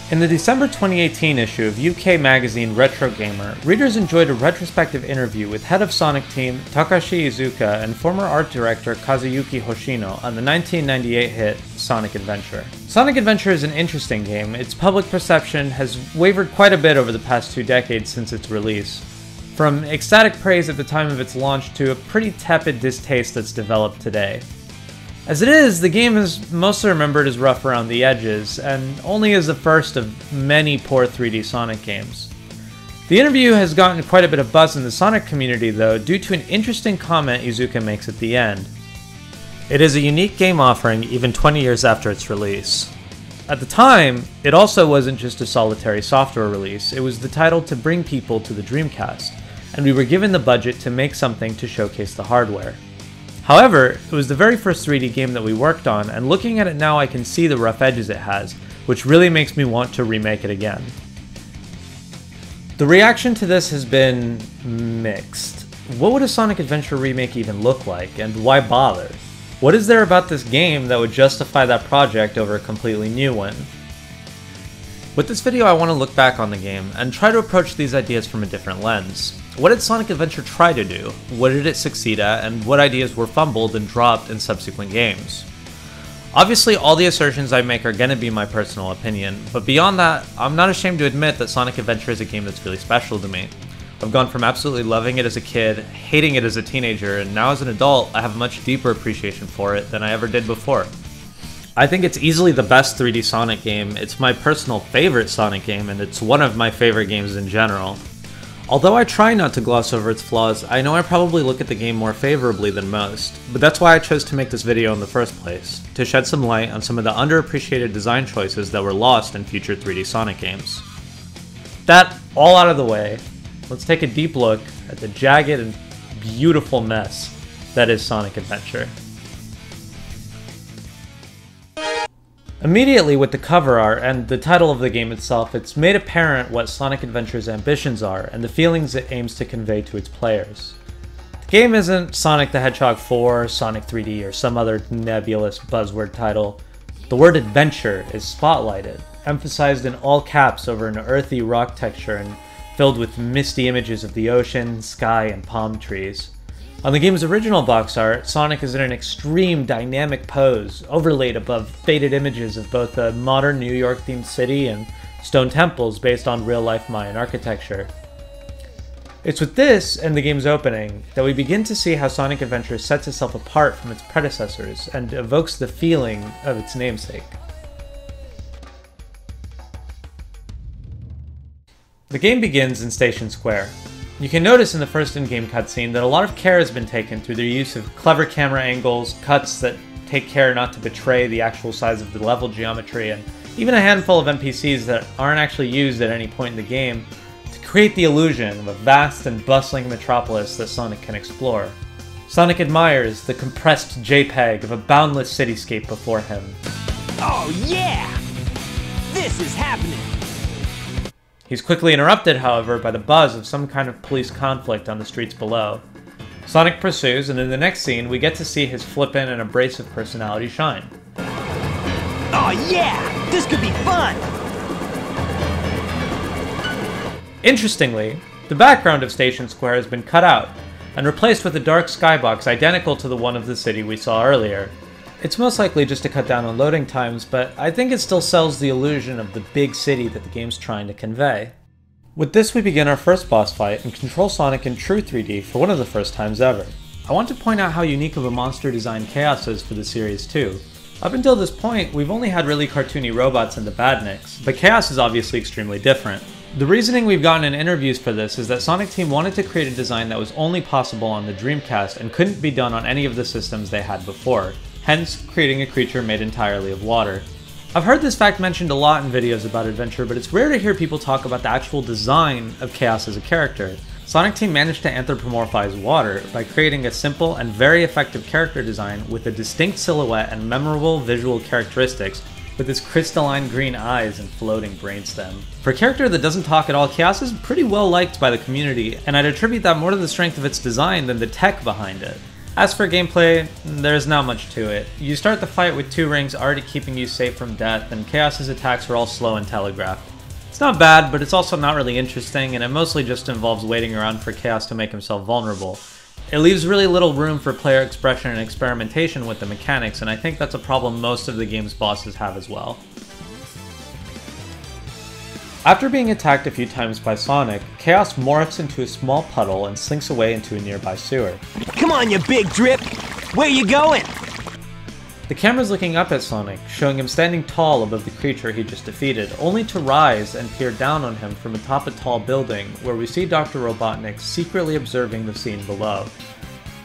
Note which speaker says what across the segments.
Speaker 1: In the December 2018 issue of UK magazine Retro Gamer, readers enjoyed a retrospective interview with head of Sonic Team Takashi Iizuka and former art director Kazuyuki Hoshino on the 1998 hit Sonic Adventure. Sonic Adventure is an interesting game. Its public perception has wavered quite a bit over the past 2 decades since its release. From ecstatic praise at the time of its launch to a pretty tepid distaste that's developed today. As it is, the game is mostly remembered as rough around the edges, and only as the first of many poor 3D Sonic games. The interview has gotten quite a bit of buzz in the Sonic community though, due to an interesting comment Iizuka makes at the end. It is a unique game offering even 20 years after its release. At the time, it also wasn't just a solitary software release, it was the title to bring people to the Dreamcast, and we were given the budget to make something to showcase the hardware. However, it was the very first 3D game that we worked on, and looking at it now I can see the rough edges it has, which really makes me want to remake it again. The reaction to this has been mixed. What would a Sonic Adventure remake even look like, and why bother? What is there about this game that would justify that project over a completely new one? With this video I want to look back on the game, and try to approach these ideas from a different lens. What did Sonic Adventure try to do? What did it succeed at? And what ideas were fumbled and dropped in subsequent games? Obviously, all the assertions I make are going to be my personal opinion, but beyond that, I'm not ashamed to admit that Sonic Adventure is a game that's really special to me. I've gone from absolutely loving it as a kid, hating it as a teenager, and now as an adult, I have a much deeper appreciation for it than I ever did before. I think it's easily the best 3D Sonic game, it's my personal favorite Sonic game, and it's one of my favorite games in general. Although I try not to gloss over its flaws, I know I probably look at the game more favorably than most, but that's why I chose to make this video in the first place, to shed some light on some of the underappreciated design choices that were lost in future 3D Sonic games. That all out of the way, let's take a deep look at the jagged and beautiful mess that is Sonic Adventure. Immediately with the cover art and the title of the game itself, it's made apparent what Sonic Adventure's ambitions are and the feelings it aims to convey to its players. The game isn't Sonic the Hedgehog 4, Sonic 3D, or some other nebulous buzzword title. The word adventure is spotlighted, emphasized in all caps over an earthy rock texture and filled with misty images of the ocean, sky, and palm trees. On the game's original box art, Sonic is in an extreme dynamic pose, overlaid above faded images of both a modern New York-themed city and stone temples based on real-life Mayan architecture. It's with this, and the game's opening, that we begin to see how Sonic Adventure sets itself apart from its predecessors and evokes the feeling of its namesake. The game begins in Station Square. You can notice in the first in-game cutscene that a lot of care has been taken through their use of clever camera angles, cuts that take care not to betray the actual size of the level geometry, and even a handful of NPCs that aren't actually used at any point in the game to create the illusion of a vast and bustling metropolis that Sonic can explore. Sonic admires the compressed JPEG of a boundless cityscape before him.
Speaker 2: Oh yeah! This is happening!
Speaker 1: He's quickly interrupted, however, by the buzz of some kind of police conflict on the streets below. Sonic pursues, and in the next scene, we get to see his flippant and abrasive personality shine.
Speaker 2: Oh yeah! This could be fun!
Speaker 1: Interestingly, the background of Station Square has been cut out, and replaced with a dark skybox identical to the one of the city we saw earlier. It's most likely just to cut down on loading times, but I think it still sells the illusion of the big city that the game's trying to convey. With this we begin our first boss fight and control Sonic in true 3D for one of the first times ever. I want to point out how unique of a monster design Chaos is for the series too. Up until this point, we've only had really cartoony robots and the Badniks, but Chaos is obviously extremely different. The reasoning we've gotten in interviews for this is that Sonic Team wanted to create a design that was only possible on the Dreamcast and couldn't be done on any of the systems they had before. Hence, creating a creature made entirely of water. I've heard this fact mentioned a lot in videos about Adventure, but it's rare to hear people talk about the actual design of Chaos as a character. Sonic Team managed to anthropomorphize water by creating a simple and very effective character design with a distinct silhouette and memorable visual characteristics, with its crystalline green eyes and floating brainstem. For a character that doesn't talk at all, Chaos is pretty well liked by the community, and I'd attribute that more to the strength of its design than the tech behind it. As for gameplay, there's not much to it. You start the fight with 2 rings already keeping you safe from death, and Chaos's attacks are all slow and telegraphed. It's not bad, but it's also not really interesting, and it mostly just involves waiting around for Chaos to make himself vulnerable. It leaves really little room for player expression and experimentation with the mechanics, and I think that's a problem most of the game's bosses have as well. After being attacked a few times by Sonic, Chaos morphs into a small puddle and slinks away into a nearby sewer.
Speaker 2: Come on, you big drip! Where you going?
Speaker 1: The camera's looking up at Sonic, showing him standing tall above the creature he just defeated, only to rise and peer down on him from atop a tall building, where we see Dr. Robotnik secretly observing the scene below.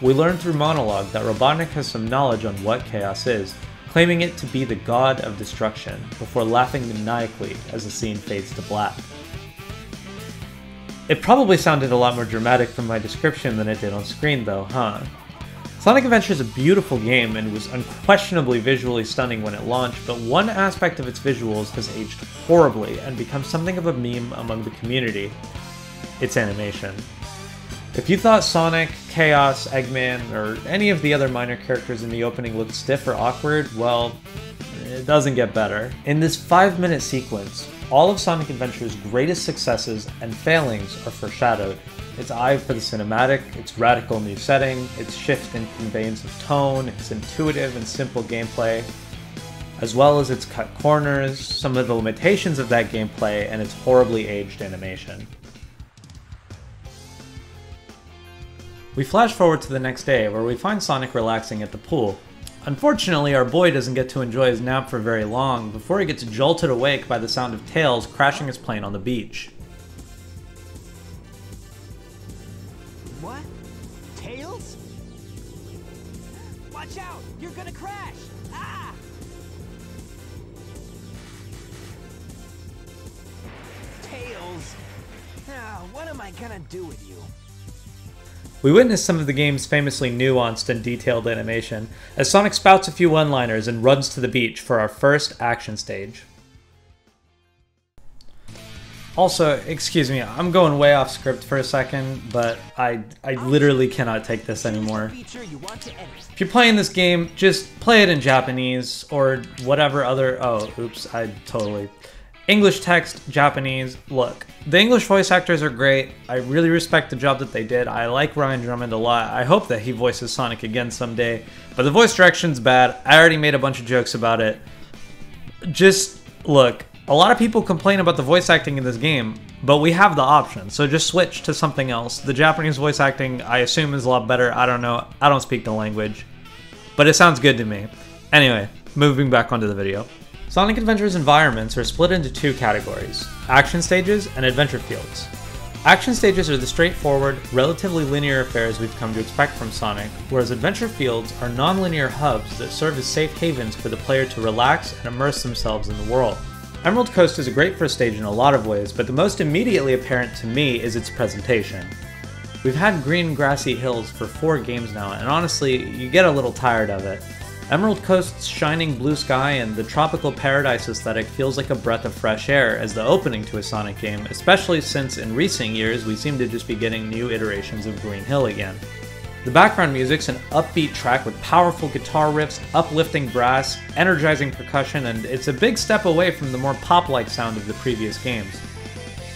Speaker 1: We learn through monologue that Robotnik has some knowledge on what Chaos is, claiming it to be the god of destruction, before laughing maniacally as the scene fades to black. It probably sounded a lot more dramatic from my description than it did on screen though, huh? Sonic Adventure is a beautiful game and was unquestionably visually stunning when it launched, but one aspect of its visuals has aged horribly and become something of a meme among the community: its animation. If you thought Sonic, Chaos, Eggman, or any of the other minor characters in the opening looked stiff or awkward, well, it doesn't get better. In this 5-minute sequence, all of Sonic Adventure's greatest successes and failings are foreshadowed. Its eye for the cinematic, its radical new setting, its shift in conveyance of tone, its intuitive and simple gameplay, as well as its cut corners, some of the limitations of that gameplay, and its horribly aged animation. We flash forward to the next day, where we find Sonic relaxing at the pool. Unfortunately, our boy doesn't get to enjoy his nap for very long before he gets jolted awake by the sound of Tails crashing his plane on the beach.
Speaker 2: What? Tails? Watch out! You're gonna crash! Ah! Tails! Now, what am I gonna do with you?
Speaker 1: We witness some of the game's famously nuanced and detailed animation, as Sonic spouts a few one-liners and runs to the beach for our first action stage. Also, excuse me, I'm going way off script for a second, but I literally cannot take this anymore. If you're playing this game, just play it in Japanese, or whatever other... oh, oops, English text, Japanese. Look, the English voice actors are great. I really respect the job that they did. I like Ryan Drummond a lot. I hope that he voices Sonic again someday. But the voice direction's bad. I already made a bunch of jokes about it. Just, look, a lot of people complain about the voice acting in this game, but we have the option, so just switch to something else. The Japanese voice acting, I assume, is a lot better. I don't know. I don't speak the language. But it sounds good to me. Anyway, moving back onto the video. Sonic Adventure's environments are split into 2 categories: action stages and adventure fields. Action stages are the straightforward, relatively linear affairs we've come to expect from Sonic, whereas adventure fields are non-linear hubs that serve as safe havens for the player to relax and immerse themselves in the world. Emerald Coast is a great first stage in a lot of ways, but the most immediately apparent to me is its presentation. We've had green grassy hills for 4 games now, and honestly, you get a little tired of it. Emerald Coast's shining blue sky and the tropical paradise aesthetic feels like a breath of fresh air as the opening to a Sonic game, especially since in recent years we seem to just be getting new iterations of Green Hill again. The background music's an upbeat track with powerful guitar riffs, uplifting brass, energizing percussion, and it's a big step away from the more pop-like sound of the previous games.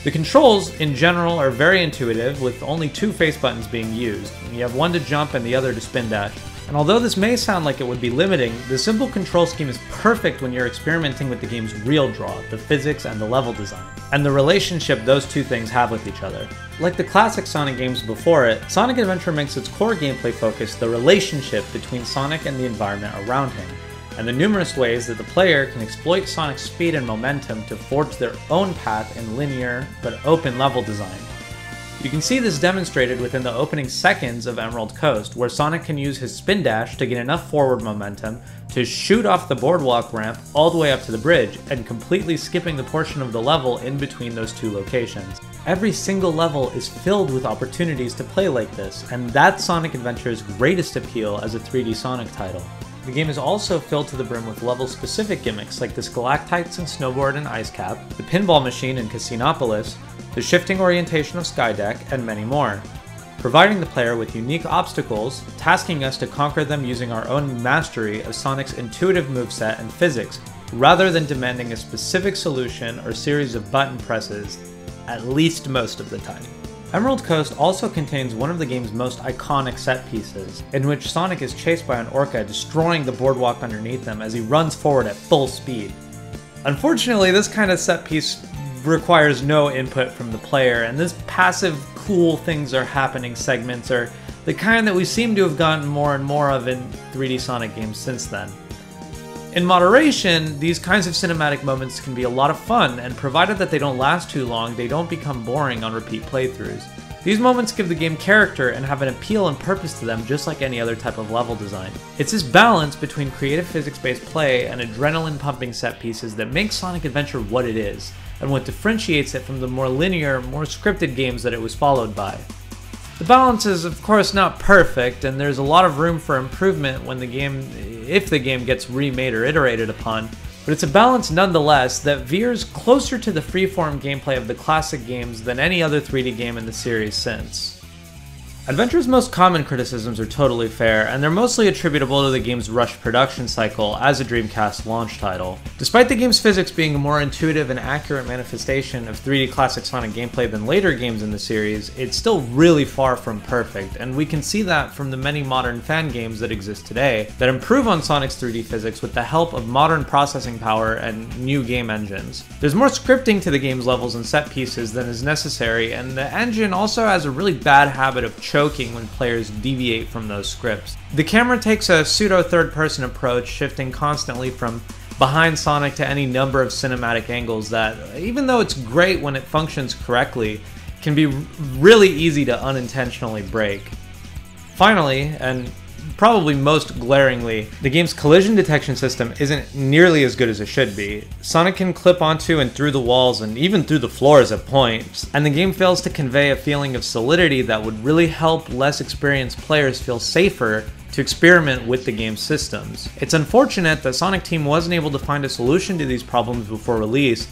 Speaker 1: The controls, in general, are very intuitive, with only 2 face buttons being used. You have one to jump and the other to spin dash. And although this may sound like it would be limiting, the simple control scheme is perfect when you're experimenting with the game's real draw, the physics and the level design, and the relationship those 2 things have with each other. Like the classic Sonic games before it, Sonic Adventure makes its core gameplay focus the relationship between Sonic and the environment around him, and the numerous ways that the player can exploit Sonic's speed and momentum to forge their own path in linear but open level design. You can see this demonstrated within the opening seconds of Emerald Coast, where Sonic can use his spin dash to get enough forward momentum to shoot off the boardwalk ramp all the way up to the bridge, and completely skipping the portion of the level in between those 2 locations. Every single level is filled with opportunities to play like this, and that's Sonic Adventure's greatest appeal as a 3D Sonic title. The game is also filled to the brim with level-specific gimmicks like the stalactites and snowboard and ice cap, the pinball machine in Casinopolis, the shifting orientation of Skydeck, and many more. providing the player with unique obstacles, tasking us to conquer them using our own mastery of Sonic's intuitive moveset and physics, rather than demanding a specific solution or series of button presses, at least most of the time. Emerald Coast also contains one of the game's most iconic set pieces, in which Sonic is chased by an orca, destroying the boardwalk underneath him as he runs forward at full speed. Unfortunately, this kind of set piece requires no input from the player, and this passive cool things are happening segments are the kind that we seem to have gotten more and more of in 3D Sonic games since then. In moderation, these kinds of cinematic moments can be a lot of fun, and provided that they don't last too long, they don't become boring on repeat playthroughs. These moments give the game character and have an appeal and purpose to them just like any other type of level design. It's this balance between creative physics-based play and adrenaline-pumping set pieces that makes Sonic Adventure what it is, and what differentiates it from the more linear, more scripted games that it was followed by. The balance is of course not perfect, and there's a lot of room for improvement if the game gets remade or iterated upon, but it's a balance nonetheless that veers closer to the freeform gameplay of the classic games than any other 3D game in the series since. Adventure's most common criticisms are totally fair, and they're mostly attributable to the game's rushed production cycle as a Dreamcast launch title. Despite the game's physics being a more intuitive and accurate manifestation of 3D classic Sonic gameplay than later games in the series, it's still really far from perfect, and we can see that from the many modern fan games that exist today that improve on Sonic's 3D physics with the help of modern processing power and new game engines. There's more scripting to the game's levels and set pieces than is necessary, and the engine also has a really bad habit of choking when players deviate from those scripts. The camera takes a pseudo third-person approach, shifting constantly from behind Sonic to any number of cinematic angles that, even though it's great when it functions correctly, can be really easy to unintentionally break. Finally, and probably most glaringly, the game's collision detection system isn't nearly as good as it should be. Sonic can clip onto and through the walls and even through the floors at points, and the game fails to convey a feeling of solidity that would really help less experienced players feel safer to experiment with the game's systems. It's unfortunate that Sonic Team wasn't able to find a solution to these problems before release,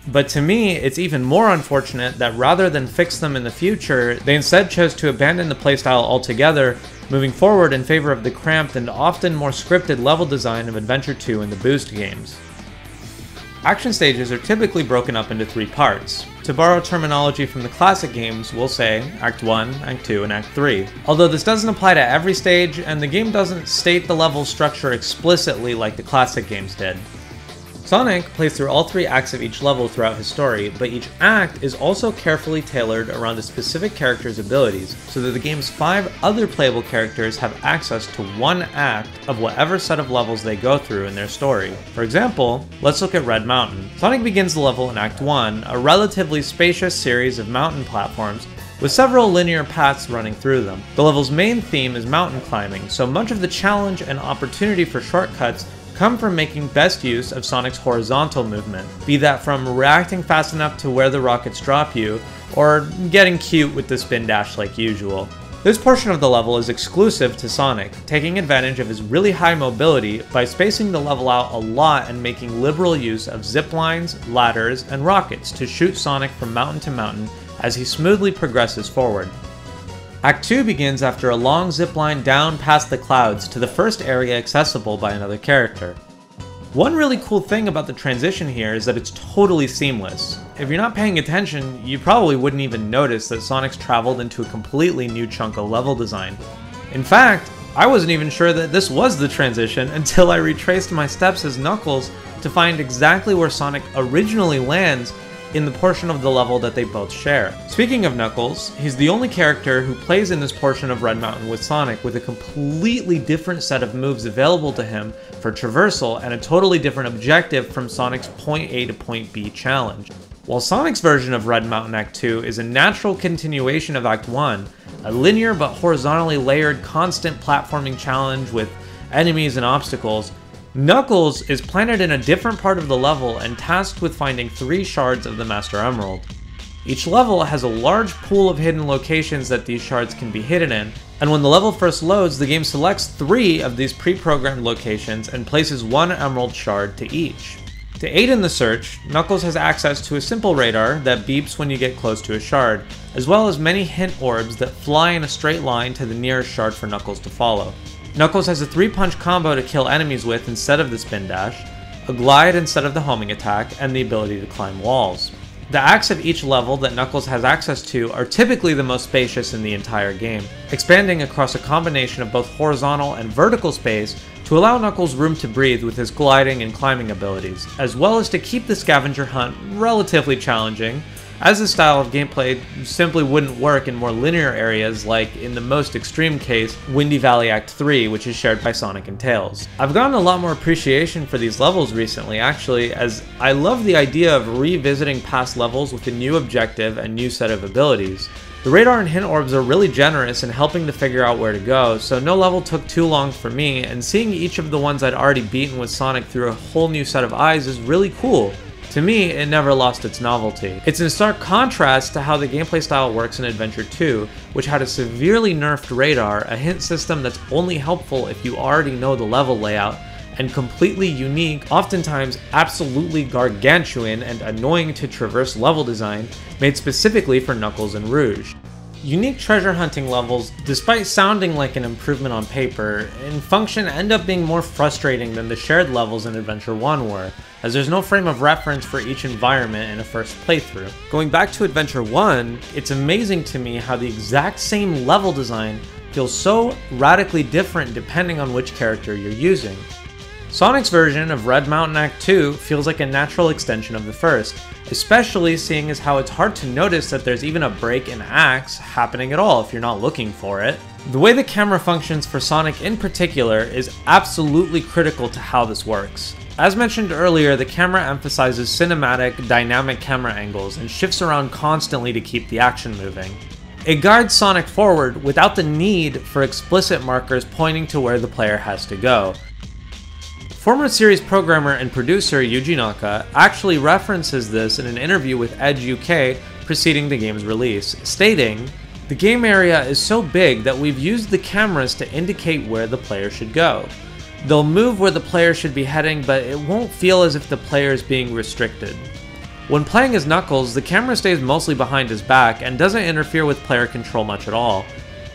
Speaker 1: but to me, it's even more unfortunate that rather than fix them in the future, they instead chose to abandon the playstyle altogether, moving forward in favor of the cramped and often more scripted level design of Adventure 2 and the Boost games. Action stages are typically broken up into 3 parts. To borrow terminology from the classic games, we'll say Act 1, Act 2, and Act 3. Although this doesn't apply to every stage, and the game doesn't state the level structure explicitly like the classic games did. Sonic plays through all 3 acts of each level throughout his story, but each act is also carefully tailored around a specific character's abilities, so that the game's 5 other playable characters have access to one act of whatever set of levels they go through in their story. For example, let's look at Red Mountain. Sonic begins the level in Act 1, a relatively spacious series of mountain platforms with several linear paths running through them. The level's main theme is mountain climbing, so much of the challenge and opportunity for shortcuts come from making best use of Sonic's horizontal movement, be that from reacting fast enough to where the rockets drop you, or getting cute with the spin dash like usual. This portion of the level is exclusive to Sonic, taking advantage of his really high mobility by spacing the level out a lot and making liberal use of zip lines, ladders, and rockets to shoot Sonic from mountain to mountain as he smoothly progresses forward. Act 2 begins after a long zipline down past the clouds to the first area accessible by another character. One really cool thing about the transition here is that it's totally seamless. If you're not paying attention, you probably wouldn't even notice that Sonic's traveled into a completely new chunk of level design. In fact, I wasn't even sure that this was the transition until I retraced my steps as Knuckles to find exactly where Sonic originally lands in the portion of the level that they both share. Speaking of Knuckles, he's the only character who plays in this portion of Red Mountain with Sonic, with a completely different set of moves available to him for traversal and a totally different objective from Sonic's point A to point B challenge. While Sonic's version of Red Mountain Act 2 is a natural continuation of Act 1, a linear but horizontally layered constant platforming challenge with enemies and obstacles, Knuckles is planted in a different part of the level and tasked with finding 3 shards of the Master Emerald. Each level has a large pool of hidden locations that these shards can be hidden in, and when the level first loads, the game selects 3 of these pre-programmed locations and places 1 emerald shard to each. To aid in the search, Knuckles has access to a simple radar that beeps when you get close to a shard, as well as many hint orbs that fly in a straight line to the nearest shard for Knuckles to follow. Knuckles has a 3-punch combo to kill enemies with instead of the spin dash, a glide instead of the homing attack, and the ability to climb walls. The acts of each level that Knuckles has access to are typically the most spacious in the entire game, expanding across a combination of both horizontal and vertical space to allow Knuckles room to breathe with his gliding and climbing abilities, as well as to keep the scavenger hunt relatively challenging, as this style of gameplay simply wouldn't work in more linear areas like, in the most extreme case, Windy Valley Act 3, which is shared by Sonic and Tails. I've gotten a lot more appreciation for these levels recently, actually, as I love the idea of revisiting past levels with a new objective and new set of abilities. The radar and hint orbs are really generous in helping to figure out where to go, so no level took too long for me, and seeing each of the ones I'd already beaten with Sonic through a whole new set of eyes is really cool. To me, it never lost its novelty. It's in stark contrast to how the gameplay style works in Adventure 2, which had a severely nerfed radar, a hint system that's only helpful if you already know the level layout, and completely unique, oftentimes absolutely gargantuan and annoying to traverse level design made specifically for Knuckles and Rouge. Unique treasure hunting levels, despite sounding like an improvement on paper, in function end up being more frustrating than the shared levels in Adventure 1 were, as there's no frame of reference for each environment in a first playthrough. Going back to Adventure 1, it's amazing to me how the exact same level design feels so radically different depending on which character you're using. Sonic's version of Red Mountain Act 2 feels like a natural extension of the first, especially seeing as how it's hard to notice that there's even a break in acts happening at all if you're not looking for it. The way the camera functions for Sonic in particular is absolutely critical to how this works. As mentioned earlier, the camera emphasizes cinematic, dynamic camera angles and shifts around constantly to keep the action moving. It guides Sonic forward without the need for explicit markers pointing to where the player has to go. Former series programmer and producer Yuji Naka actually references this in an interview with Edge UK preceding the game's release, stating, "The game area is so big that we've used the cameras to indicate where the player should go. They'll move where the player should be heading, but it won't feel as if the player is being restricted. When playing as Knuckles, the camera stays mostly behind his back and doesn't interfere with player control much at all.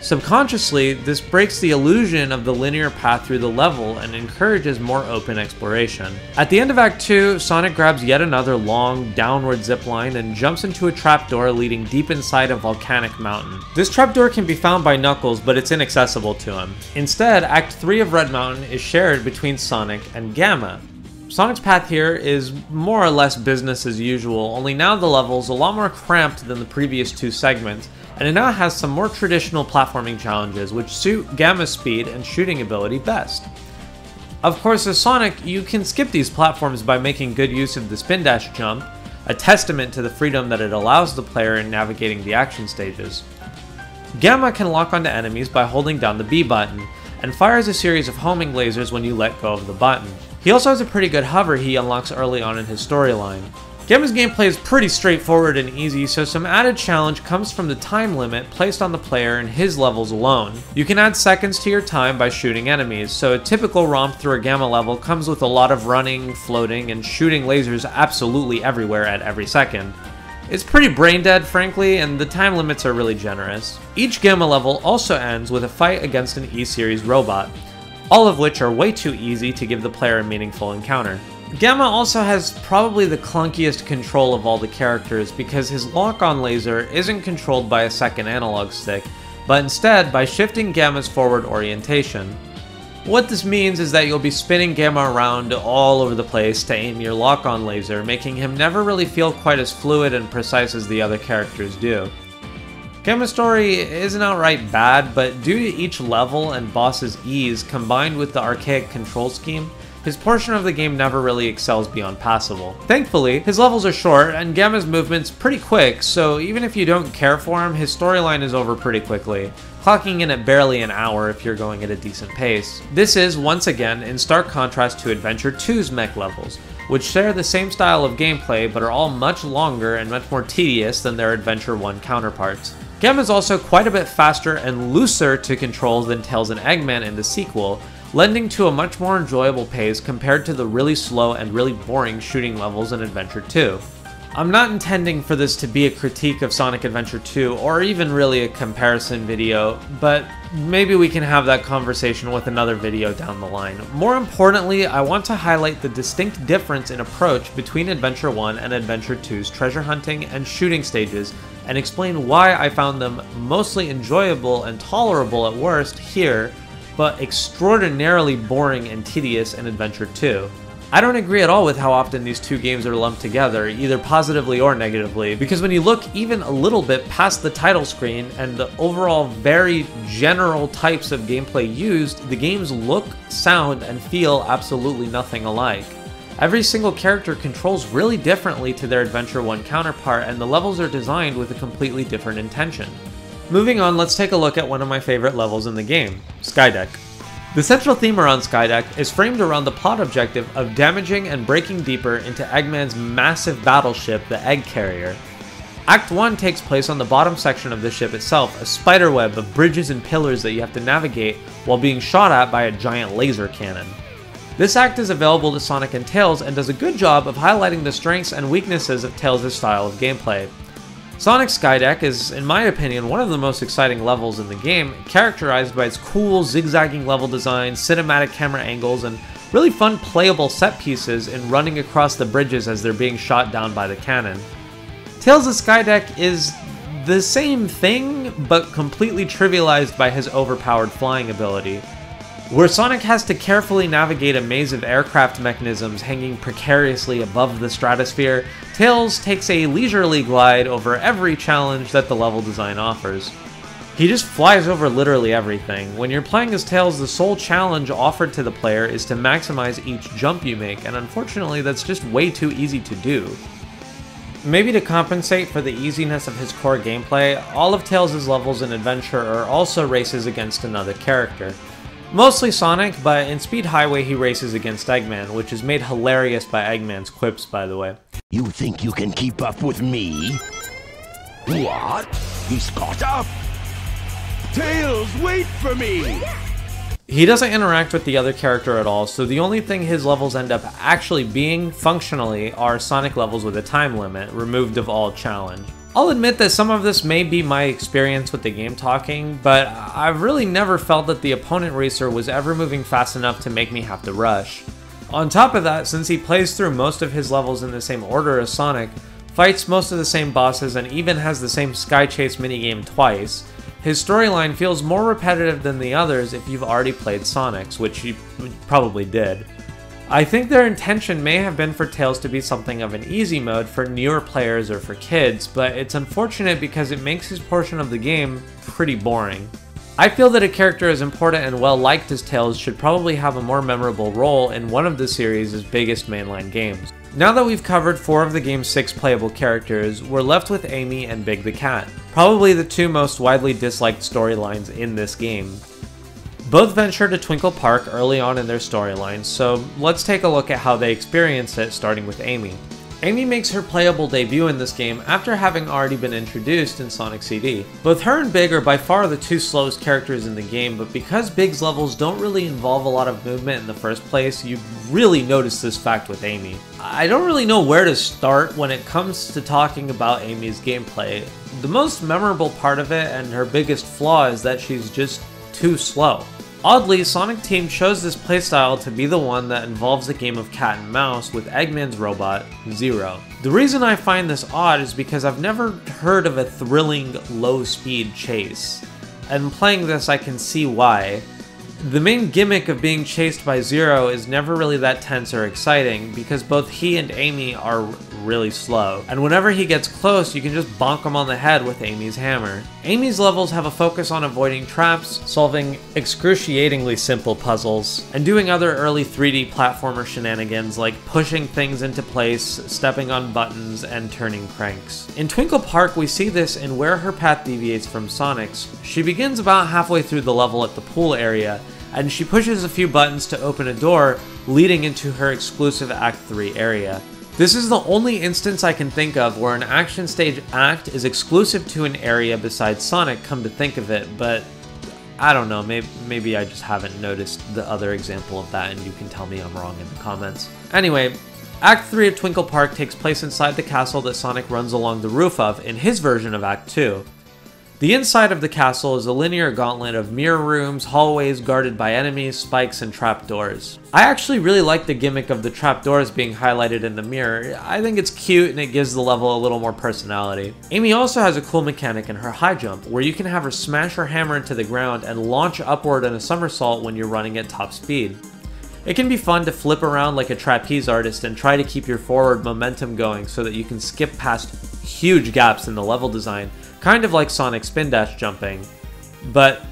Speaker 1: Subconsciously, this breaks the illusion of the linear path through the level and encourages more open exploration." At the end of Act 2, Sonic grabs yet another long, downward zipline and jumps into a trapdoor leading deep inside a volcanic mountain. This trapdoor can be found by Knuckles, but it's inaccessible to him. Instead, Act 3 of Red Mountain is shared between Sonic and Gamma. Sonic's path here is more or less business as usual, only now the level's a lot more cramped than the previous two segments, and it now has some more traditional platforming challenges which suit Gamma's speed and shooting ability best. Of course, as Sonic, you can skip these platforms by making good use of the spin dash jump, a testament to the freedom that it allows the player in navigating the action stages. Gamma can lock onto enemies by holding down the B button, and fires a series of homing lasers when you let go of the button. He also has a pretty good hover he unlocks early on in his storyline. Gamma's gameplay is pretty straightforward and easy, so some added challenge comes from the time limit placed on the player in his levels alone. You can add seconds to your time by shooting enemies, so a typical romp through a Gamma level comes with a lot of running, floating, and shooting lasers absolutely everywhere at every second. It's pretty brain dead, frankly, and the time limits are really generous. Each Gamma level also ends with a fight against an E-Series robot, all of which are way too easy to give the player a meaningful encounter. Gamma also has probably the clunkiest control of all the characters because his lock-on laser isn't controlled by a second analog stick, but instead by shifting Gamma's forward orientation. What this means is that you'll be spinning Gamma around all over the place to aim your lock-on laser, making him never really feel quite as fluid and precise as the other characters do. Gamma's story isn't outright bad, but due to each level and boss's ease combined with the archaic control scheme, his portion of the game never really excels beyond passable. Thankfully, his levels are short and Gamma's movement's pretty quick, so even if you don't care for him, his storyline is over pretty quickly, clocking in at barely an hour if you're going at a decent pace. This is, once again, in stark contrast to Adventure 2's mech levels, which share the same style of gameplay but are all much longer and much more tedious than their Adventure 1 counterparts. Gamma is also quite a bit faster and looser to control than Tails and Eggman in the sequel, lending to a much more enjoyable pace compared to the really slow and really boring shooting levels in Adventure 2. I'm not intending for this to be a critique of Sonic Adventure 2 or even really a comparison video, but maybe we can have that conversation with another video down the line. More importantly, I want to highlight the distinct difference in approach between Adventure 1 and Adventure 2's treasure hunting and shooting stages, and explain why I found them mostly enjoyable and tolerable at worst here, but extraordinarily boring and tedious in Adventure 2. I don't agree at all with how often these two games are lumped together, either positively or negatively, because when you look even a little bit past the title screen and the overall very general types of gameplay used, the games look, sound, and feel absolutely nothing alike. Every single character controls really differently to their Adventure 1 counterpart, and the levels are designed with a completely different intention. Moving on, let's take a look at one of my favorite levels in the game, Skydeck. The central theme around Skydeck is framed around the plot objective of damaging and breaking deeper into Eggman's massive battleship, the Egg Carrier. Act 1 takes place on the bottom section of the ship itself, a spiderweb of bridges and pillars that you have to navigate while being shot at by a giant laser cannon. This act is available to Sonic and Tails and does a good job of highlighting the strengths and weaknesses of Tails' style of gameplay. Sonic Skydeck is, in my opinion, one of the most exciting levels in the game, characterized by its cool, zigzagging level design, cinematic camera angles, and really fun playable set pieces in running across the bridges as they're being shot down by the cannon. Tails' Skydeck is the same thing, but completely trivialized by his overpowered flying ability. Where Sonic has to carefully navigate a maze of aircraft mechanisms hanging precariously above the stratosphere, Tails takes a leisurely glide over every challenge that the level design offers. He just flies over literally everything. When you're playing as Tails, the sole challenge offered to the player is to maximize each jump you make, and unfortunately that's just way too easy to do. Maybe to compensate for the easiness of his core gameplay, all of Tails' levels in Adventure are also races against another character. Mostly Sonic, but in Speed Highway he races against Eggman, which is made hilarious by Eggman's quips, by the way.
Speaker 3: You think you can keep up with me? What? He's caught up? Tails, wait for me!
Speaker 1: He doesn't interact with the other character at all, so the only thing his levels end up actually being, functionally, are Sonic levels with a time limit, removed of all challenge. I'll admit that some of this may be my experience with the game talking, but I've really never felt that the opponent racer was ever moving fast enough to make me have to rush. On top of that, since he plays through most of his levels in the same order as Sonic, fights most of the same bosses, and even has the same Sky Chase minigame twice, his storyline feels more repetitive than the others if you've already played Sonic's, which you probably did. I think their intention may have been for Tails to be something of an easy mode for newer players or for kids, but it's unfortunate because it makes his portion of the game pretty boring. I feel that a character as important and well liked as Tails should probably have a more memorable role in one of the series' biggest mainline games. Now that we've covered 4 of the game's 6 playable characters, we're left with Amy and Big the Cat, probably the 2 most widely disliked storylines in this game. Both venture to Twinkle Park early on in their storylines, so let's take a look at how they experience it, starting with Amy. Amy makes her playable debut in this game after having already been introduced in Sonic CD. Both her and Big are by far the 2 slowest characters in the game, but because Big's levels don't really involve a lot of movement in the first place, you really notice this fact with Amy. I don't really know where to start when it comes to talking about Amy's gameplay. The most memorable part of it, and her biggest flaw, is that she's just too slow. Oddly, Sonic Team chose this playstyle to be the one that involves a game of cat and mouse with Eggman's robot, Zero. The reason I find this odd is because I've never heard of a thrilling, low-speed chase, and playing this I can see why. The main gimmick of being chased by Zero is never really that tense or exciting, because both he and Amy are really slow, and whenever he gets close you can just bonk him on the head with Amy's hammer. Amy's levels have a focus on avoiding traps, solving excruciatingly simple puzzles, and doing other early 3D platformer shenanigans like pushing things into place, stepping on buttons, and turning cranks. In Twinkle Park we see this in where her path deviates from Sonic's. She begins about halfway through the level at the pool area, and she pushes a few buttons to open a door leading into her exclusive Act 3 area. This is the only instance I can think of where an action stage act is exclusive to an area besides Sonic, come to think of it, but I don't know, maybe I just haven't noticed the other example of that, and you can tell me I'm wrong in the comments. Anyway, Act 3 of Twinkle Park takes place inside the castle that Sonic runs along the roof of in his version of Act 2. The inside of the castle is a linear gauntlet of mirror rooms, hallways guarded by enemies, spikes, and trapdoors. I actually really like the gimmick of the trapdoors being highlighted in the mirror. I think it's cute and it gives the level a little more personality. Amy also has a cool mechanic in her high jump, where you can have her smash her hammer into the ground and launch upward in a somersault when you're running at top speed. It can be fun to flip around like a trapeze artist and try to keep your forward momentum going so that you can skip past huge gaps in the level design, kind of like Sonic spin dash jumping, but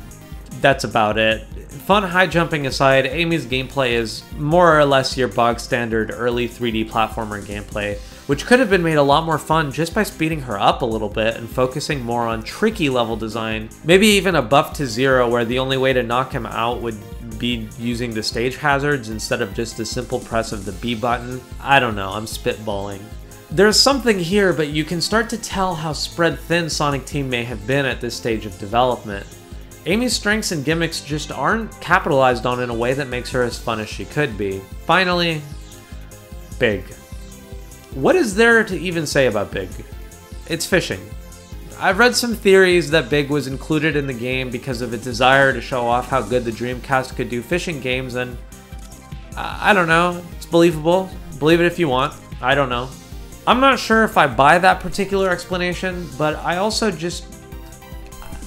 Speaker 1: that's about it. Fun high jumping aside, Amy's gameplay is more or less your bog standard early 3D platformer gameplay, which could have been made a lot more fun just by speeding her up a little bit and focusing more on tricky level design, maybe even a buff to Zero where the only way to knock him out would be using the stage hazards instead of just a simple press of the B button. I don't know, I'm spitballing. There's something here, but you can start to tell how spread thin Sonic Team may have been at this stage of development. Amy's strengths and gimmicks just aren't capitalized on in a way that makes her as fun as she could be. Finally, Big. What is there to even say about Big? It's fishing. I've read some theories that Big was included in the game because of its desire to show off how good the Dreamcast could do fishing games, and I don't know, it's believable. Believe it if you want, I don't know. I'm not sure if I buy that particular explanation, but I also just...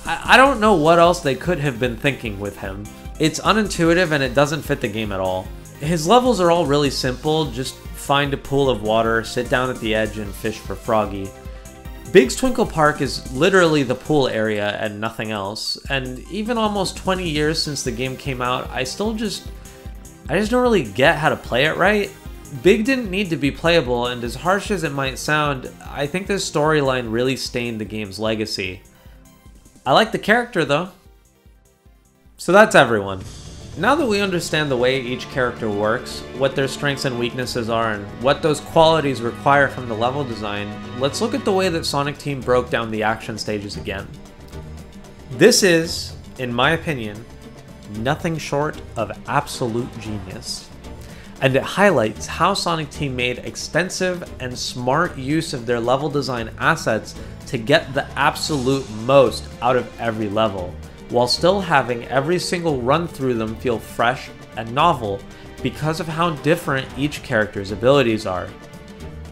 Speaker 1: I don't know what else they could have been thinking with him. It's unintuitive and it doesn't fit the game at all. His levels are all really simple, just find a pool of water, sit down at the edge, and fish for Froggy. Big's Twinkle Park is literally the pool area and nothing else, and even almost 20 years since the game came out, I just don't really get how to play it right. Big didn't need to be playable, and as harsh as it might sound, I think this storyline really stained the game's legacy. I like the character though. So that's everyone. Now that we understand the way each character works, what their strengths and weaknesses are, and what those qualities require from the level design, let's look at the way that Sonic Team broke down the action stages again. This is, in my opinion, nothing short of absolute genius. And it highlights how Sonic Team made extensive and smart use of their level design assets to get the absolute most out of every level, while still having every single run through them feel fresh and novel because of how different each character's abilities are.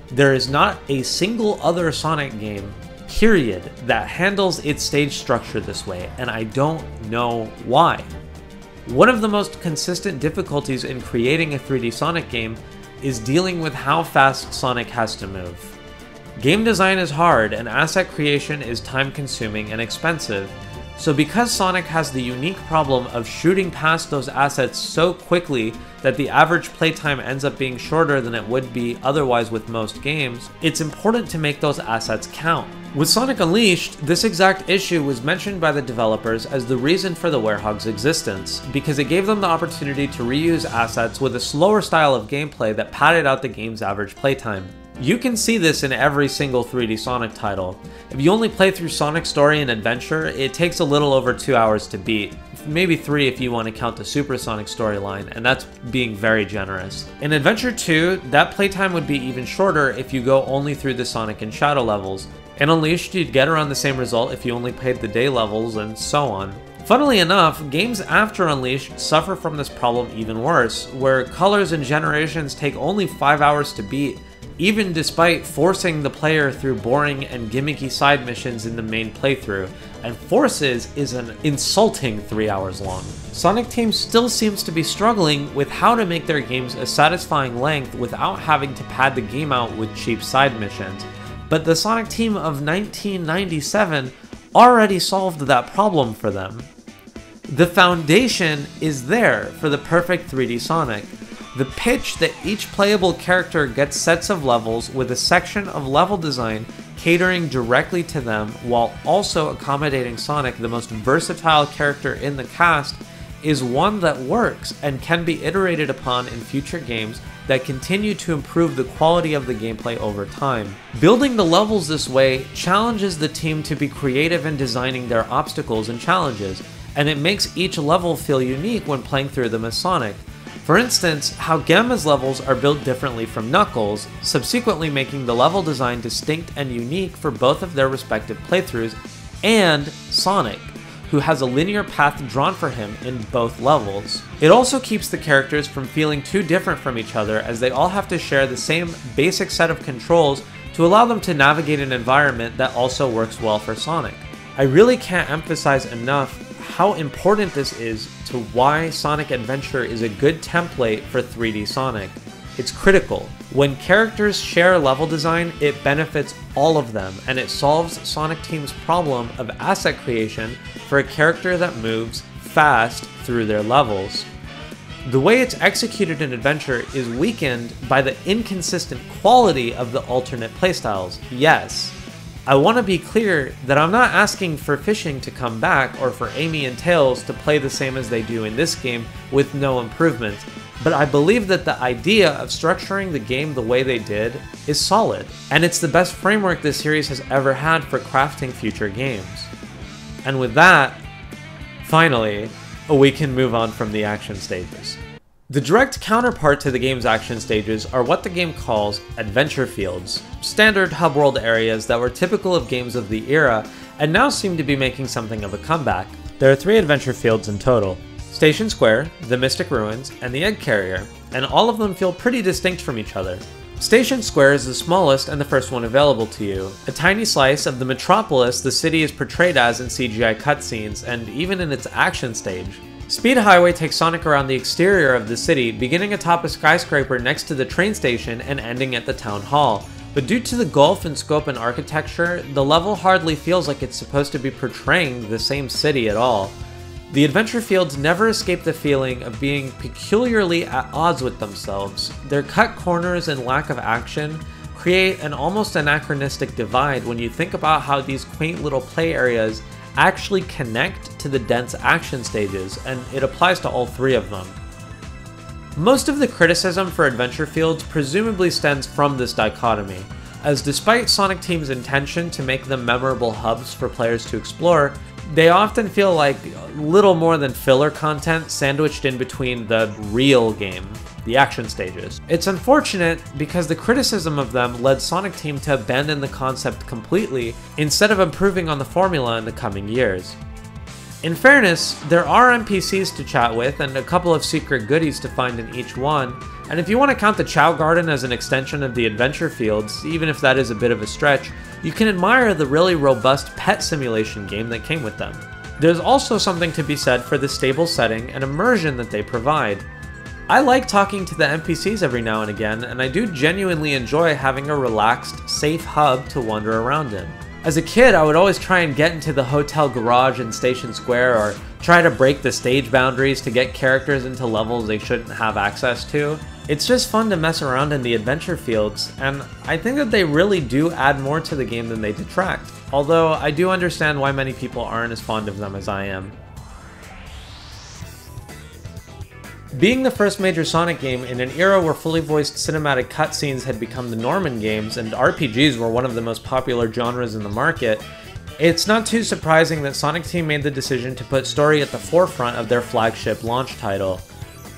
Speaker 1: There is not a single other Sonic game, period, that handles its stage structure this way, and I don't know why. One of the most consistent difficulties in creating a 3D Sonic game is dealing with how fast Sonic has to move. Game design is hard, and asset creation is time-consuming and expensive, so because Sonic has the unique problem of shooting past those assets so quickly that the average playtime ends up being shorter than it would be otherwise with most games, it's important to make those assets count. With Sonic Unleashed, this exact issue was mentioned by the developers as the reason for the Werehog's existence, because it gave them the opportunity to reuse assets with a slower style of gameplay that padded out the game's average playtime. You can see this in every single 3D Sonic title. If you only play through Sonic Story and Adventure, it takes a little over 2 hours to beat, maybe 3 if you want to count the Super Sonic storyline, and that's being very generous. In Adventure 2, that playtime would be even shorter if you go only through the Sonic and Shadow levels. In Unleashed, you'd get around the same result if you only played the day levels, and so on. Funnily enough, games after Unleashed suffer from this problem even worse, where Colors and Generations take only 5 hours to beat, even despite forcing the player through boring and gimmicky side missions in the main playthrough, and Forces is an insulting 3 hours long. Sonic Team still seems to be struggling with how to make their games a satisfying length without having to pad the game out with cheap side missions, but the Sonic Team of 1997 already solved that problem for them. The foundation is there for the perfect 3D Sonic. The pitch that each playable character gets sets of levels with a section of level design catering directly to them while also accommodating Sonic, the most versatile character in the cast, is one that works and can be iterated upon in future games that continue to improve the quality of the gameplay over time. Building the levels this way challenges the team to be creative in designing their obstacles and challenges, and it makes each level feel unique when playing through them as Sonic. For instance, how Gamma's levels are built differently from Knuckles, subsequently making the level design distinct and unique for both of their respective playthroughs, and Sonic, who has a linear path drawn for him in both levels. It also keeps the characters from feeling too different from each other, as they all have to share the same basic set of controls to allow them to navigate an environment that also works well for Sonic. I really can't emphasize enough how important this is to why Sonic Adventure is a good template for 3D Sonic. It's critical. When characters share level design, it benefits all of them, and it solves Sonic Team's problem of asset creation for a character that moves fast through their levels. The way it's executed in Adventure is weakened by the inconsistent quality of the alternate playstyles, yes. I want to be clear that I'm not asking for Fishing to come back or for Amy and Tails to play the same as they do in this game with no improvements, but I believe that the idea of structuring the game the way they did is solid, and it's the best framework this series has ever had for crafting future games. And with that, finally, we can move on from the action stages. The direct counterpart to the game's action stages are what the game calls adventure fields, standard hub world areas that were typical of games of the era and now seem to be making something of a comeback. There are 3 adventure fields in total: Station Square, the Mystic Ruins, and the Egg Carrier, and all of them feel pretty distinct from each other. Station Square is the smallest and the first one available to you, a tiny slice of the metropolis the city is portrayed as in CGI cutscenes and even in its action stage. Speed Highway takes Sonic around the exterior of the city, beginning atop a skyscraper next to the train station and ending at the town hall. But due to the gulf in scope and architecture, the level hardly feels like it's supposed to be portraying the same city at all. The adventure fields never escape the feeling of being peculiarly at odds with themselves. Their cut corners and lack of action create an almost anachronistic divide when you think about how these quaint little play areas actually connect to the dense action stages, and it applies to all 3 of them. Most of the criticism for adventure fields presumably stems from this dichotomy, as despite Sonic Team's intention to make them memorable hubs for players to explore, they often feel like little more than filler content sandwiched in between the real game, the action stages. It's unfortunate because the criticism of them led Sonic Team to abandon the concept completely instead of improving on the formula in the coming years. In fairness, there are NPCs to chat with and a couple of secret goodies to find in each one, and if you want to count the Chao Garden as an extension of the adventure fields, even if that is a bit of a stretch, you can admire the really robust pet simulation game that came with them. There's also something to be said for the stable setting and immersion that they provide. I like talking to the NPCs every now and again, and I do genuinely enjoy having a relaxed, safe hub to wander around in. As a kid, I would always try and get into the hotel garage in Station Square, or try to break the stage boundaries to get characters into levels they shouldn't have access to. It's just fun to mess around in the adventure fields, and I think that they really do add more to the game than they detract, although I do understand why many people aren't as fond of them as I am. Being the first major Sonic game in an era where fully voiced cinematic cutscenes had become the norm in games and RPGs were one of the most popular genres in the market, it's not too surprising that Sonic Team made the decision to put story at the forefront of their flagship launch title.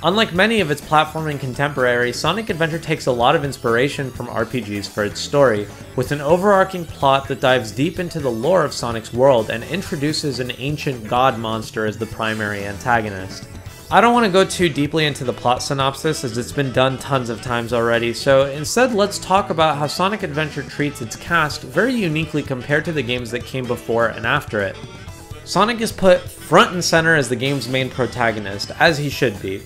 Speaker 1: Unlike many of its platforming contemporaries, Sonic Adventure takes a lot of inspiration from RPGs for its story, with an overarching plot that dives deep into the lore of Sonic's world and introduces an ancient god monster as the primary antagonist. I don't want to go too deeply into the plot synopsis as it's been done tons of times already, so instead let's talk about how Sonic Adventure treats its cast very uniquely compared to the games that came before and after it. Sonic is put front and center as the game's main protagonist, as he should be.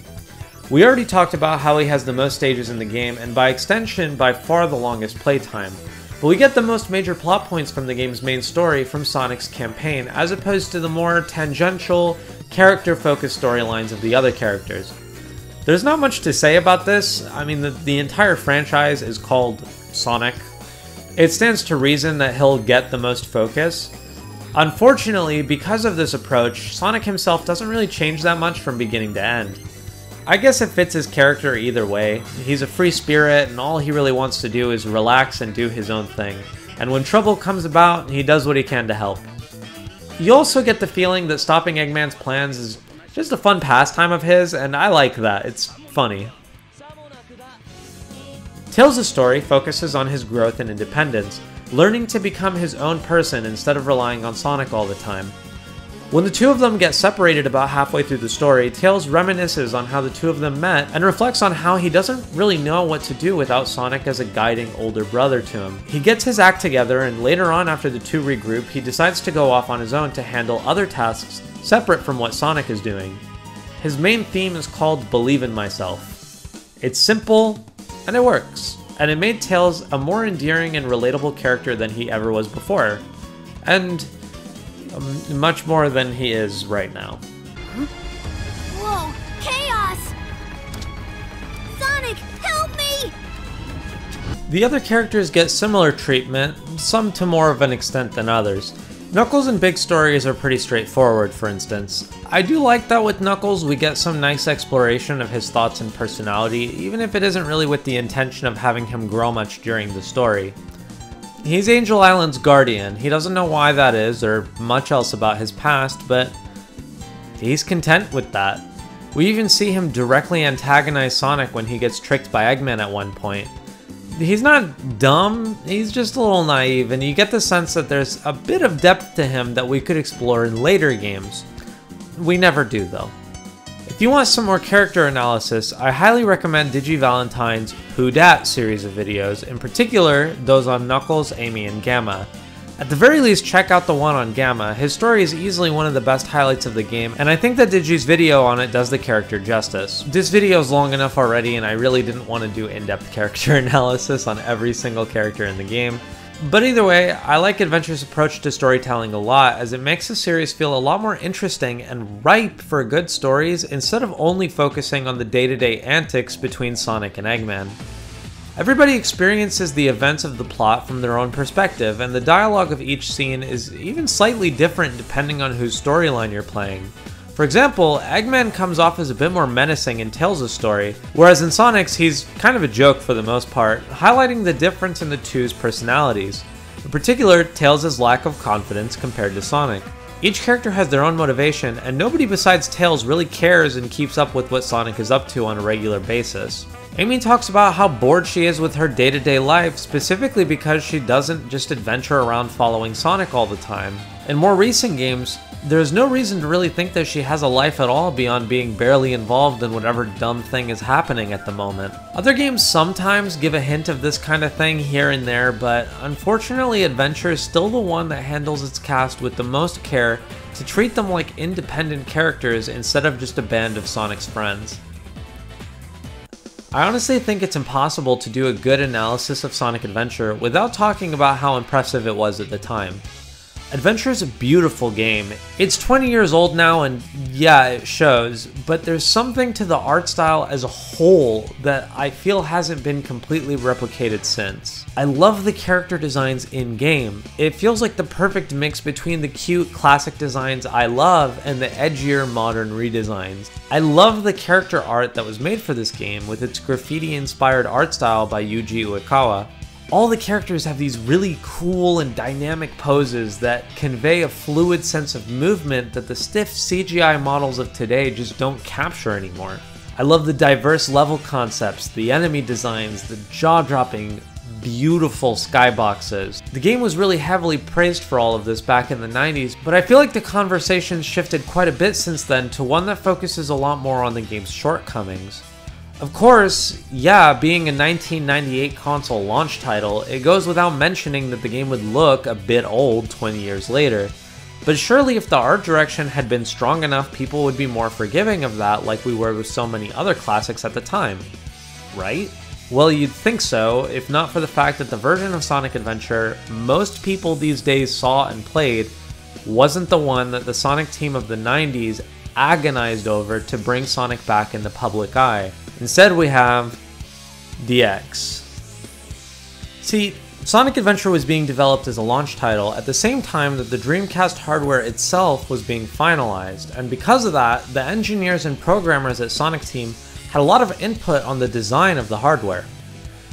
Speaker 1: We already talked about how he has the most stages in the game, and by extension, by far the longest playtime. But we get the most major plot points from the game's main story from Sonic's campaign, as opposed to the more tangential, character-focused storylines of the other characters. There's not much to say about this. I mean, the entire franchise is called Sonic. It stands to reason that he'll get the most focus. Unfortunately, because of this approach, Sonic himself doesn't really change that much from beginning to end. I guess it fits his character either way. He's a free spirit, and all he really wants to do is relax and do his own thing. And when trouble comes about, he does what he can to help. You also get the feeling that stopping Eggman's plans is just a fun pastime of his, and I like that. It's funny. Tails' story focuses on his growth and independence, learning to become his own person instead of relying on Sonic all the time. When the two of them get separated about halfway through the story, Tails reminisces on how the two of them met and reflects on how he doesn't really know what to do without Sonic as a guiding older brother to him. He gets his act together, and later on after the two regroup, he decides to go off on his own to handle other tasks separate from what Sonic is doing. His main theme is called Believe in Myself. It's simple, and it works, and it made Tails a more endearing and relatable character than he ever was before, and much more than he is right now.
Speaker 4: Whoa! Chaos! Sonic, help me!
Speaker 1: The other characters get similar treatment, some to more of an extent than others. Knuckles and Big stories are pretty straightforward, for instance. I do like that with Knuckles we get some nice exploration of his thoughts and personality, even if it isn't really with the intention of having him grow much during the story. He's Angel Island's guardian. He doesn't know why that is, or much else about his past, but he's content with that. We even see him directly antagonize Sonic when he gets tricked by Eggman at one point. He's not dumb, he's just a little naive, and you get the sense that there's a bit of depth to him that we could explore in later games. We never do, though. If you want some more character analysis, I highly recommend DigiValentine's Who Dat series of videos, in particular those on Knuckles, Amy, and Gamma. At the very least, check out the one on Gamma. His story is easily one of the best highlights of the game, and I think that Digi's video on it does the character justice. This video is long enough already, and I really didn't want to do in-depth character analysis on every single character in the game. But either way, I like Adventure's approach to storytelling a lot, as it makes the series feel a lot more interesting and ripe for good stories instead of only focusing on the day-to-day antics between Sonic and Eggman. Everybody experiences the events of the plot from their own perspective, and the dialogue of each scene is even slightly different depending on whose storyline you're playing. For example, Eggman comes off as a bit more menacing in Tails' story, whereas in Sonic's he's kind of a joke for the most part, highlighting the difference in the two's personalities. In particular, Tails' lack of confidence compared to Sonic. Each character has their own motivation, and nobody besides Tails really cares and keeps up with what Sonic is up to on a regular basis. Amy talks about how bored she is with her day-to-day life, specifically because she doesn't just adventure around following Sonic all the time. In more recent games, there's no reason to really think that she has a life at all beyond being barely involved in whatever dumb thing is happening at the moment. Other games sometimes give a hint of this kind of thing here and there, but unfortunately Adventure is still the one that handles its cast with the most care to treat them like independent characters instead of just a band of Sonic's friends. I honestly think it's impossible to do a good analysis of Sonic Adventure without talking about how impressive it was at the time. Adventure is a beautiful game. It's 20 years old now, and yeah, it shows, but there's something to the art style as a whole that I feel hasn't been completely replicated since. I love the character designs in-game. It feels like the perfect mix between the cute classic designs I love and the edgier modern redesigns. I love the character art that was made for this game with its graffiti-inspired art style by Yuji Uekawa. All the characters have these really cool and dynamic poses that convey a fluid sense of movement that the stiff CGI models of today just don't capture anymore. I love the diverse level concepts, the enemy designs, the jaw-dropping, beautiful skyboxes. The game was really heavily praised for all of this back in the 90s, but I feel like the conversation's shifted quite a bit since then to one that focuses a lot more on the game's shortcomings. Of course, yeah, being a 1998 console launch title, it goes without mentioning that the game would look a bit old 20 years later. But surely if the art direction had been strong enough, people would be more forgiving of that like we were with so many other classics at the time. Right? Well, you'd think so, if not for the fact that the version of Sonic Adventure most people these days saw and played wasn't the one that the Sonic team of the 90s agonized over to bring Sonic back in the public eye. Instead, we have DX. See, Sonic Adventure was being developed as a launch title at the same time that the Dreamcast hardware itself was being finalized, and because of that, the engineers and programmers at Sonic Team had a lot of input on the design of the hardware.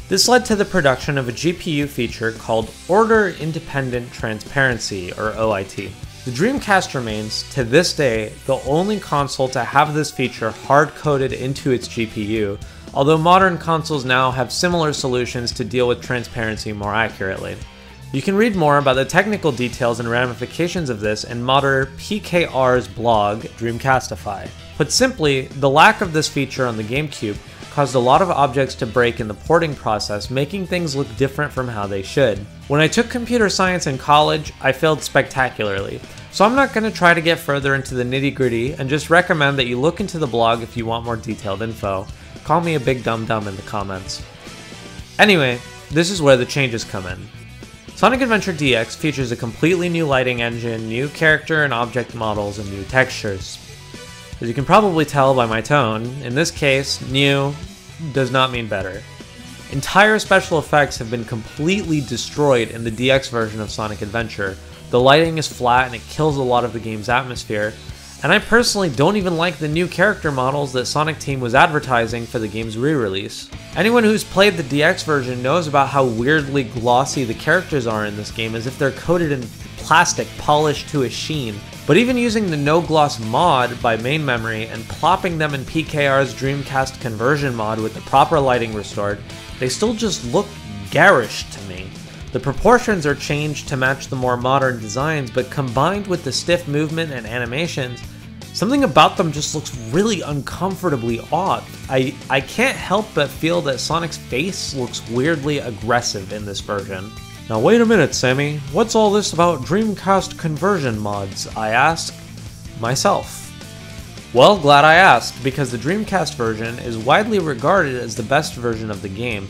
Speaker 1: This led to the production of a GPU feature called Order Independent Transparency, or OIT. The Dreamcast remains, to this day, the only console to have this feature hard-coded into its GPU, although modern consoles now have similar solutions to deal with transparency more accurately. You can read more about the technical details and ramifications of this in modder PKR's blog, Dreamcastify. Put simply, the lack of this feature on the GameCube caused a lot of objects to break in the porting process, making things look different from how they should. When I took computer science in college, I failed spectacularly, so I'm not going to try to get further into the nitty-gritty and just recommend that you look into the blog if you want more detailed info. Call me a big dum-dum in the comments. Anyway, this is where the changes come in. Sonic Adventure DX features a completely new lighting engine, new character and object models, and new textures. As you can probably tell by my tone, in this case, new does not mean better. Entire special effects have been completely destroyed in the DX version of Sonic Adventure. The lighting is flat and it kills a lot of the game's atmosphere, and I personally don't even like the new character models that Sonic Team was advertising for the game's re-release. Anyone who's played the DX version knows about how weirdly glossy the characters are in this game, as if they're coated in plastic polished to a sheen. But even using the No Gloss mod by Main Memory and plopping them in PKR's Dreamcast conversion mod with the proper lighting restored, they still just look garish to me. The proportions are changed to match the more modern designs, but combined with the stiff movement and animations, something about them just looks really uncomfortably odd. I can't help but feel that Sonic's face looks weirdly aggressive in this version. Now wait a minute, Sammy, what's all this about Dreamcast conversion mods, I ask myself. Well, glad I asked, because the Dreamcast version is widely regarded as the best version of the game.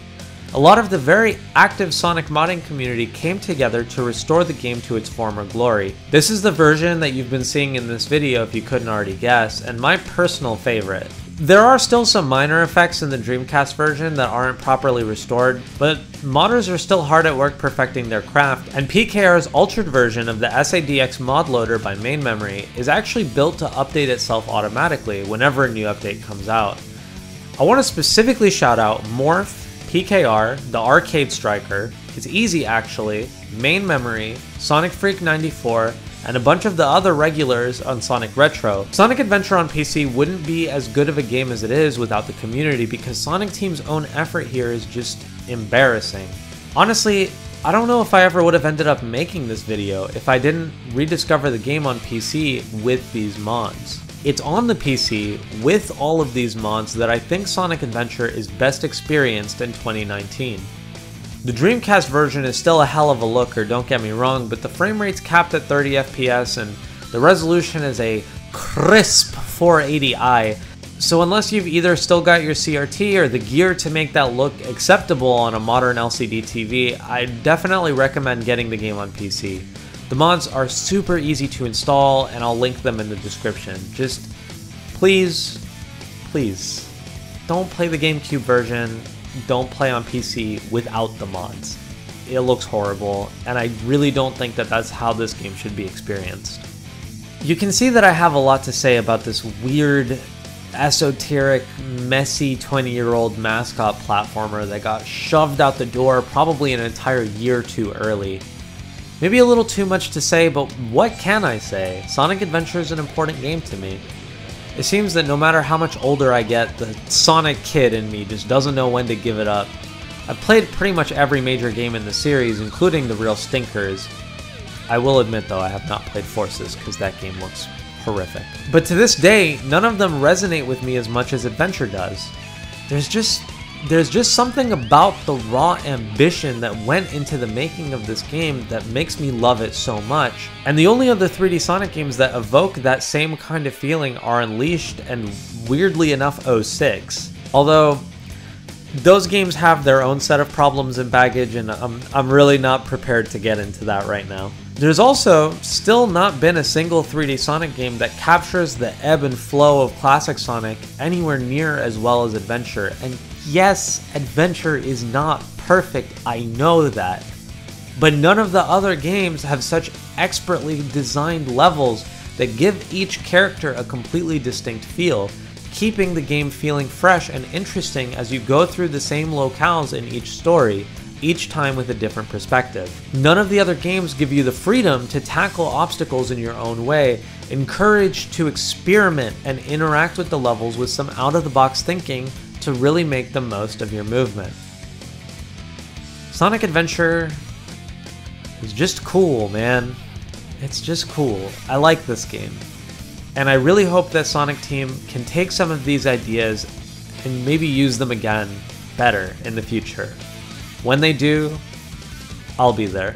Speaker 1: A lot of the very active Sonic modding community came together to restore the game to its former glory. This is the version that you've been seeing in this video if you couldn't already guess, and my personal favorite. There are still some minor effects in the Dreamcast version that aren't properly restored, but modders are still hard at work perfecting their craft, and PKR's altered version of the SADX mod loader by Main Memory is actually built to update itself automatically whenever a new update comes out. I want to specifically shout out Morph, PKR, the Arcade Striker, It's Easy Actually, Main Memory, Sonic Freak 94, and a bunch of the other regulars on Sonic Retro. Sonic Adventure on PC wouldn't be as good of a game as it is without the community, because Sonic Team's own effort here is just embarrassing. Honestly, I don't know if I ever would have ended up making this video if I didn't rediscover the game on PC with these mods. It's on the PC with all of these mods that I think Sonic Adventure is best experienced in 2019. The Dreamcast version is still a hell of a looker, don't get me wrong, but the frame rate's capped at 30 FPS and the resolution is a crisp 480i, so unless you've either still got your CRT or the gear to make that look acceptable on a modern LCD TV, I definitely recommend getting the game on PC. The mods are super easy to install and I'll link them in the description. Just please, don't play the GameCube version. Don't play on PC without the mods. It looks horrible, and I really don't think that that's how this game should be experienced. You can see that I have a lot to say about this weird, esoteric, messy 20-year-old mascot platformer that got shoved out the door probably an entire year or two early. Maybe a little too much to say, but what can I say? Sonic Adventure is an important game to me. It seems that no matter how much older I get, the Sonic kid in me just doesn't know when to give it up. I've played pretty much every major game in the series, including the real stinkers. I will admit though, I have not played Forces because that game looks horrific. But to this day, none of them resonate with me as much as Adventure does. There's just something about the raw ambition that went into the making of this game that makes me love it so much. And the only other 3D Sonic games that evoke that same kind of feeling are Unleashed and, weirdly enough, 06. Although, those games have their own set of problems and baggage, and I'm really not prepared to get into that right now. There's also still not been a single 3D Sonic game that captures the ebb and flow of classic Sonic anywhere near as well as Adventure, and yes, Adventure is not perfect, I know that, but none of the other games have such expertly designed levels that give each character a completely distinct feel, keeping the game feeling fresh and interesting as you go through the same locales in each story. each time with a different perspective. None of the other games give you the freedom to tackle obstacles in your own way, encouraged to experiment and interact with the levels with some out-of-the-box thinking to really make the most of your movement. Sonic Adventure is just cool, man. It's just cool. I like this game. And I really hope that Sonic Team can take some of these ideas and maybe use them again better in the future. When they do, I'll be there.